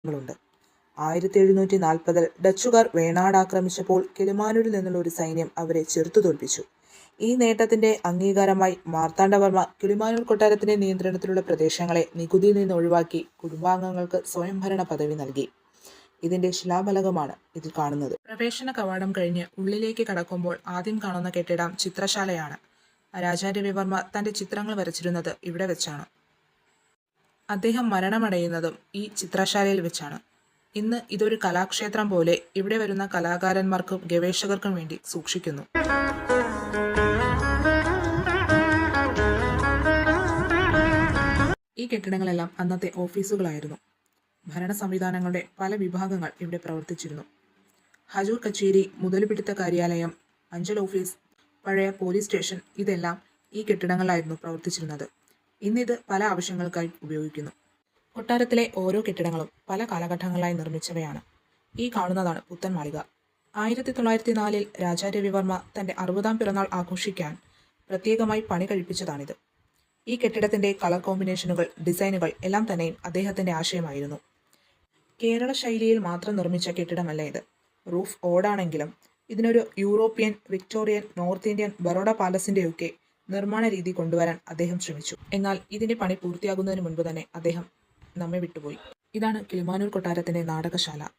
ങ്ങളുണ്ട്. 1740 ഡച്ചുകാർ വേണാട് ആക്രമിച്ചപ്പോൾ കിളിമാനൂരിൽ നിന്നുള്ള ഒരു സൈന്യം അവരെ ചെറുത്തുതോൽപ്പിച്ചു. ഈ നേട്ടത്തിന്റെ അംഗീകാരമായി മാർത്താണ്ഡവർമ്മ കിളിമാനൂർ കൊട്ടാരത്തിന്റെ നിയന്ത്രണത്തിലുള്ള പ്രദേശങ്ങളെ നികുതിയിൽ നിന്ന് ഒഴിവാക്കി കുടുംബാംഗങ്ങൾക്ക് സ്വയംഭരണ പദവി നൽകി. ഇതിന്റെ ശിലാഫലകമാണ് ഇതിൽ കാണുന്നത്. പ്രവേശന കവാടം കഴിഞ്ഞ് ഉള്ളിലേക്ക് കടക്കുമ്പോൾ ആദ്യം കാണുന്ന കെട്ടിടം ചിത്രശാലയാണ്. രാജാരവിവർമ്മ തന്റെ ചിത്രങ്ങൾ വരച്ചിരുന്നത് ഇവിടെ വെച്ചാണ്. അദ്ദേഹം മരണമടയുന്നതും ഈ ചിത്രശാലയിൽ വെച്ചാണ്. ഇന്ന് ഇതൊരു കലാക്ഷേത്രം പോലെ ഇവിടെ വരുന്ന കലാകാരന്മാർക്കും ഗവേഷകർക്കും വേണ്ടി സൂക്ഷിക്കുന്നു. ഈ കെട്ടിടങ്ങളെല്ലാം അന്നത്തെ ഓഫീസുകളായിരുന്നു. ഭരണ സംവിധാനങ്ങളുടെ പല വിഭാഗങ്ങൾ ഇവിടെ പ്രവർത്തിച്ചിരുന്നു. ഹജൂർ കച്ചേരി, മുതലുപിടുത്ത കാര്യാലയം, അഞ്ചൽ ഓഫീസ്, പഴയ പോലീസ് സ്റ്റേഷൻ ഇതെല്ലാം ഈ കെട്ടിടങ്ങളിലായിരുന്നു പ്രവർത്തിച്ചിരുന്നത്. ഇന്നിത് പല ആവശ്യങ്ങൾക്കായി ഉപയോഗിക്കുന്നു. കൊട്ടാരത്തിലെ ഓരോ കെട്ടിടങ്ങളും പല കാലഘട്ടങ്ങളിലായി നിർമ്മിച്ചവയാണ്. ഈ കാണുന്നതാണ് പുത്തൻ മാളിക. 1904 രാജാരവിവർമ്മ തന്റെ 60ാം പിറന്നാൾ ആഘോഷിക്കാൻ പ്രത്യേകമായി പണി കഴിപ്പിച്ചതാണിത്. ഈ കെട്ടിടത്തിന്റെ കളർ കോമ്പിനേഷനുകൾ, ഡിസൈനുകൾ എല്ലാം തന്നെയും അദ്ദേഹത്തിന്റെ ആശയമായിരുന്നു. കേരള ശൈലിയിൽ മാത്രം നിർമ്മിച്ച കെട്ടിടമല്ല ഇത്. റൂഫ് ഓടാണെങ്കിലും ഇതിനൊരു European, Victorian, north Indian, Baroda പാലസിന്റെയൊക്കെ നിർമ്മാണ രീതി കൊണ്ടുവരാൻ അദ്ദേഹം ശ്രമിച്ചു. എന്നാൽ ഇതിന്റെ പണി പൂർത്തിയാകുന്നതിന് മുൻപ് തന്നെ അദ്ദേഹം നമ്മെ വിട്ടുപോയി. ഇതാണ് കിളിമാനൂർ കൊട്ടാരത്തിന്റെ നാടകശാല.